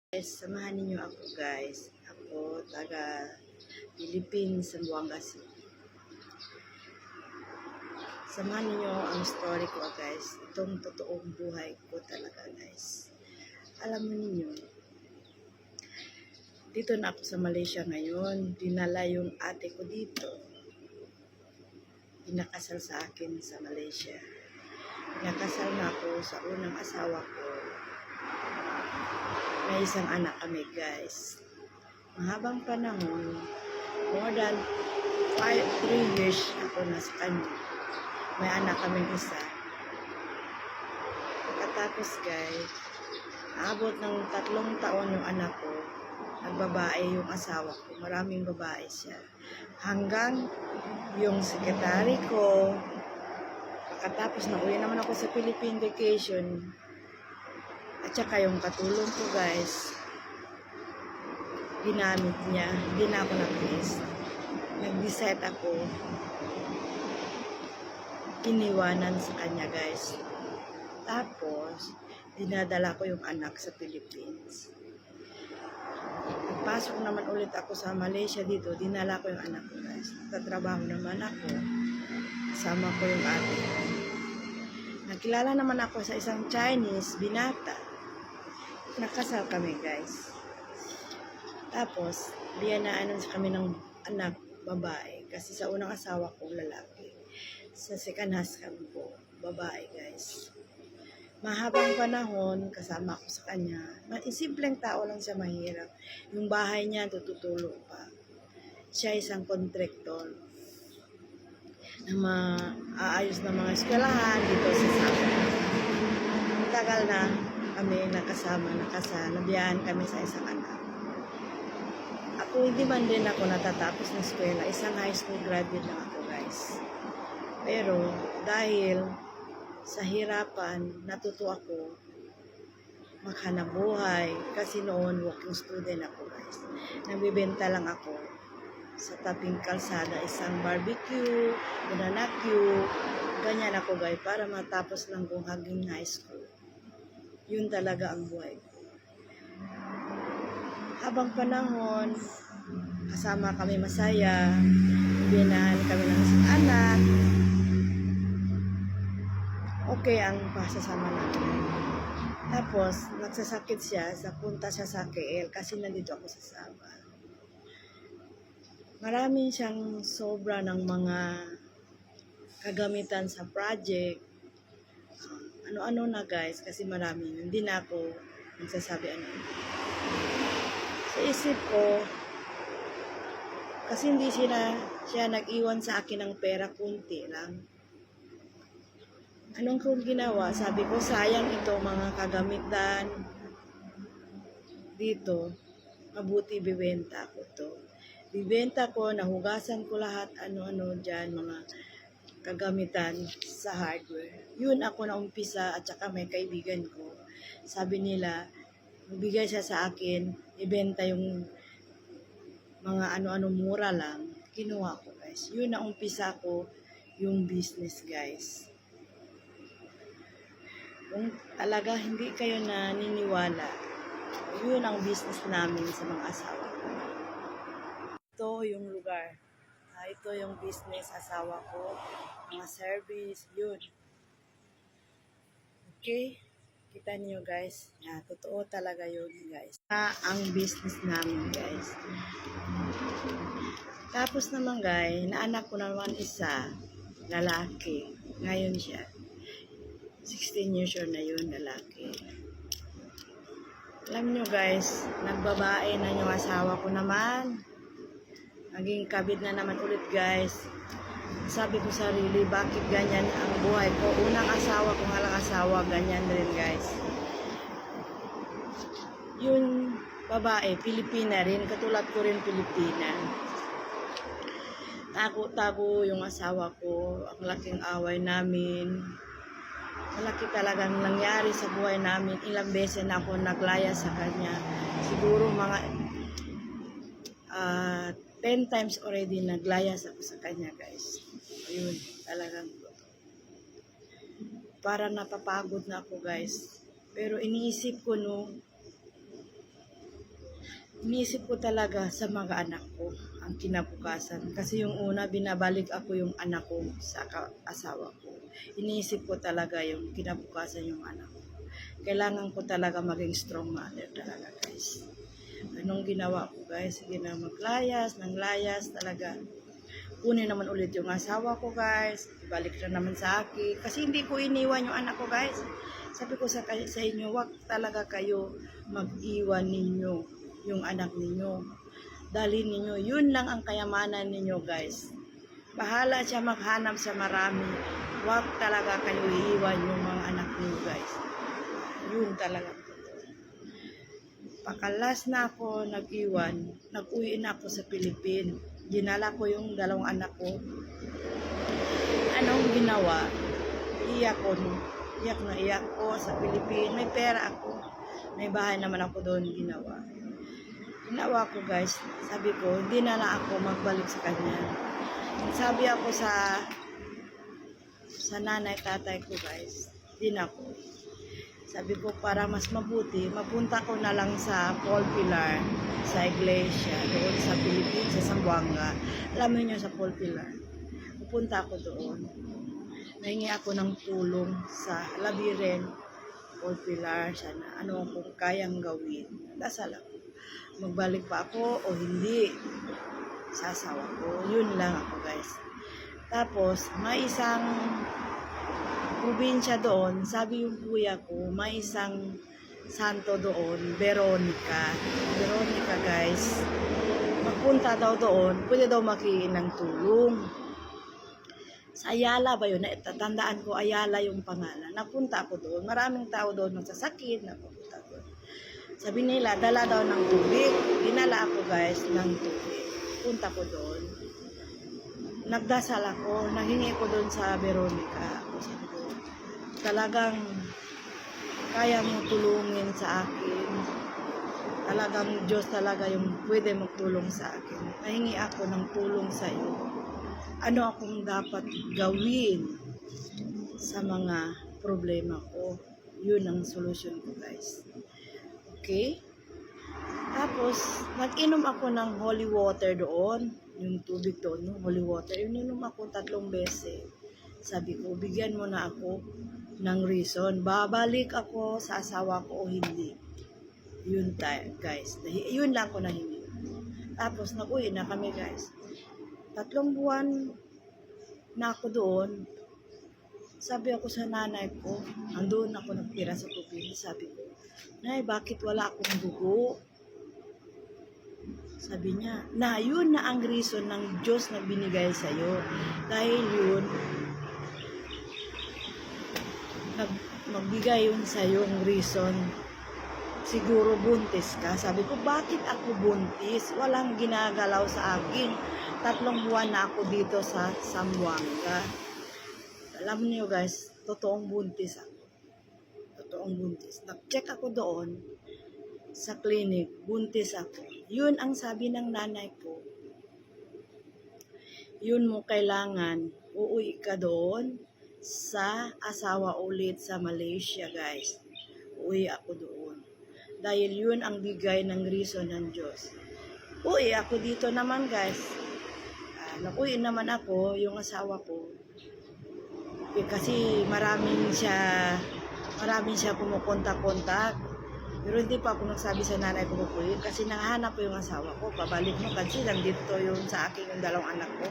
Guys, samahan ninyo ako guys. Ako taga Philippines, Zamboanga City. Samahan ninyo ang story ko guys. Itong totoong buhay ko talaga guys. Alam mo ninyo, dito na ako sa Malaysia ngayon. Dinala yung ate ko dito. Pinakasal sa akin sa Malaysia. Pinakasal na ako sa unang asawa ko. May isang anak kami guys. Mahabang panahon, more than 3 years ako na sa kanya. May anak kaming isa. Pagkatapos guys, aabot ng 3 taon yung anak ko. Nagbabae yung asawa ko. Maraming babae siya. Hanggang yung sekretary ko, pagkatapos na uwi naman ako sa Philippine vacation, at saka yung katulong ko guys, ginamit niya, hindi na ako nag-miss. Nag-decide ako, iniwanan sa kanya guys. Tapos, dinadala ko yung anak sa Philippines. Nagpasok naman ulit ako sa Malaysia dito, dinala ko yung anak ko guys. Nagtatrabaho naman ako, kasama ko yung ate ko. Nakilala naman ako sa isang Chinese binata. Nakasal kami guys. Tapos, biyanaanan sa kami ng anak babae. Kasi sa unang asawa ko lalaki. Sa second husband ko, babae guys. Mahabang panahon, kasama ako sa kanya. Simpleng tao lang siya, mahirap. Yung bahay niya, tututulong pa. Siya isang kontraktor na maaayos ng mga eskwelahan dito sa Sabah. Tagal na kami nakasal, nabiyahan kami sa isang anak. Ako hindi man din ako natatapos ng eskwela, isang high school graduate lang ako guys. Pero dahil sa hirapan, natuto ako maghanap buhay kasi noon working student ako guys. Nagbibenta lang ako sa tabing kalsada, isang barbecue, banana queue, ganyan ako guys, para matapos lang kong haging high school. Yun talaga ang buhay ko. Habang panahon, kasama kami masaya, binahan kami ng isang anak, okay ang pasasama namin. Tapos, nagsasakit siya, punta siya sa KL kasi nandito ako sa Sabah. Marami siyang sobra ng mga kagamitan sa project. Ano-ano na guys, kasi marami. Hindi na ako nagsasabi ano. Sa isip ko, kasi hindi siya nag-iwan sa akin ng pera, kunti lang. Anong kong ginawa? Sabi ko, sayang ito mga kagamitan dito. Mabuti bibenta ko to. Bibenta ko, nahugasan ko lahat ano-ano dyan, mga kagamitan sa hardware. Yun ako na umpisa at saka may kaibigan ko. Sabi nila, magbigay siya sa akin, ibenta yung mga ano-ano mura lang. Kinuha ko guys. Yun na umpisa ko yung business guys. Kung talaga hindi kayo naniniwala, yun ang business namin sa mga asawa ko. Ito yung lugar. Ito yung business asawa ko, mga service, yun. Okay? Kita niyo guys, totoo talaga yun guys. Ang business namin guys. Tapos naman guys, naanak ko naman isa, lalaki. Ngayon siya. 16 years old na yun, lalaki. Alam niyo guys, nagbabae na yung asawa ko naman. Naging kabit na naman ulit guys. Sabi ko sarili, bakit ganyan ang buhay ko? Unang asawa ko, halang asawa, ganyan rin guys. Yung babae, Pilipina rin, katulad ko rin Pilipina. Tago yung asawa ko, ang laking away namin. Malaki talagang nangyari sa buhay namin. Ilang beses na ako naglaya sa kanya. Siguro mga 10 times already naglayas ako sa kanya guys. Ayun, talagang para napapagod na ako guys. Pero iniisip ko no, Iniisip ko talaga sa mga anak ko ang kinabukasan. Kasi yung una, binabalik ako yung anak ko sa asawa ko. Iniisip ko talaga yung kinabukasan yung anak ko. Kailangan ko talaga maging strong mother talaga, guys. Anong ginawa ko, guys? Sige na maglayas, nang layas talaga. Kunin naman ulit yung asawa ko, guys. Ibalik na naman sa akin. Kasi hindi ko iniwan yung anak ko, guys. Sabi ko sa inyo, wag talaga kayo mag-iwan ninyo yung anak ninyo. Dalhin ninyo. Yun lang ang kayamanan ninyo, guys. Bahala siya maghanap sa marami. Wag talaga kayo iiwan yung mga anak ninyo, guys. Yun talaga. Pakalas na ako nag-iwan, nag-uwi na ako sa Philippines. Dinala ko yung dalawang anak ko. Anong ginawa? Iyak ko. Iyak na iyak ko sa Philippines. May pera ako. May bahay naman ako doon ginawa. Ginawa ko, guys. Sabi ko, hindi na ako magbalik sa kanya. Sabi ako sa nanay, tatay ko, guys. Hindi na ako. Sabi ko, para mas mabuti, mapunta ko na lang sa Paul Pilar, sa iglesia, doon sa Philippines, sa Zamboanga. Alam mo nyo, sa Paul Pilar. Pupunta ako doon. Nahingi ako ng tulong sa labirin, Paul Pilar, sana ano kung kayang gawin. Dasal ako. Magbalik pa ako o hindi sa asawa ko. Yun lang ako, guys. Tapos, may isang probinsya doon, sabi yung kuya ko, may isang santo doon, Veronica. Veronica, guys. Magpunta daw doon, pwede daw makiin ng tulong. Sa Ayala ba yun? Tatandaan ko, Ayala yung pangalan. Napunta ako doon. Maraming tao doon magsasakit. Napunta doon. Sabi nila, dala daw ng tubig. Dinala ako, guys, ng tubig. Punta ko doon. Nagdasal ako. Nahingi ko doon sa Veronica. Sabi ko, talagang kaya mo tulungin sa akin. Talagang Diyos talaga yung pwede magtulong sa akin. Nahingi ako ng tulong sa iyo. Ano akong dapat gawin sa mga problema ko? Yun ang solusyon ko, guys. Okay? Tapos, nag-inom ako ng holy water doon. Yung tubig doon, yung holy water. Ininom ako 3 beses. Sabi ko, bigyan mo na ako ng reason. Babalik ako sa asawa ko o hindi. Yun tayo, guys. Yun lang ko nahingi. Tapos, nag-uwi na kami, guys. 3 buwan na ako doon. Sabi ako sa nanay ko, andun ako nagtira sa Pilipinas. Sabi ko, Nay, bakit wala akong dugo? Sabi niya, na yun na ang reason ng Diyos na binigay sa'yo. Dahil yun, magbigay yun sa'yong reason. Siguro buntis ka. Sabi ko, bakit ako buntis? Walang ginagalaw sa akin. 3 buwan na ako dito sa Zamboanga. Alam niyo, guys, totoong buntis ako. Totoong buntis. Nag-check ako doon sa clinic. Buntis ako. Yun ang sabi ng nanay ko. Yun mo kailangan. Uuwi ka doon sa asawa ulit sa Malaysia, guys. Uuwi ako doon. Dahil yun ang bigay ng reason ng Diyos. Uwi ako dito naman, guys. Nakuwi naman ako, yung asawa ko. Kasi maraming siya kumukontak-kontak. Pero hindi pa ako nagsabi sa nanay ko pupuwi. Kasi nahanap ko yung asawa ko. Pabalik mo kasi nandito yung sa akin yung 2 anak ko.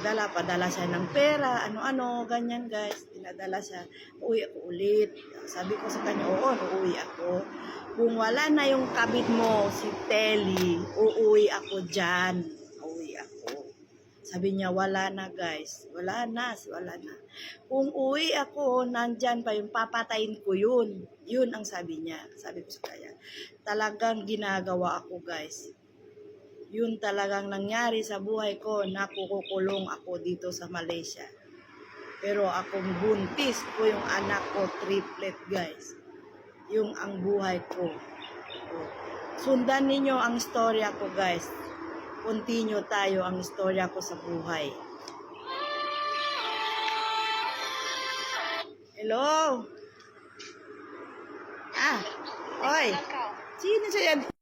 Padala siya ng pera, ano-ano, ganyan, guys. Dinadala siya. Uwi ako ulit. Sabi ko sa kanya, oo, uuwi ako. Kung wala na yung kabit mo, si Telly, uuwi ako dyan. Uuwi ako. Sabi niya, wala na, guys. Wala na. Kung uwi ako, nandyan pa yung papatayin ko yun. Yun ang sabi niya. Sabi ko sa kanya, talagang ginagawa ako, guys. Yun talagang nangyari sa buhay ko na kukulong ako dito sa Malaysia. Pero akong buntis ko yung anak ko, triplet, guys. Yung ang buhay ko. Sundan ninyo ang istorya ko, guys. Continue tayo ang istorya ko sa buhay. Hello? Oy. Sino siya yan?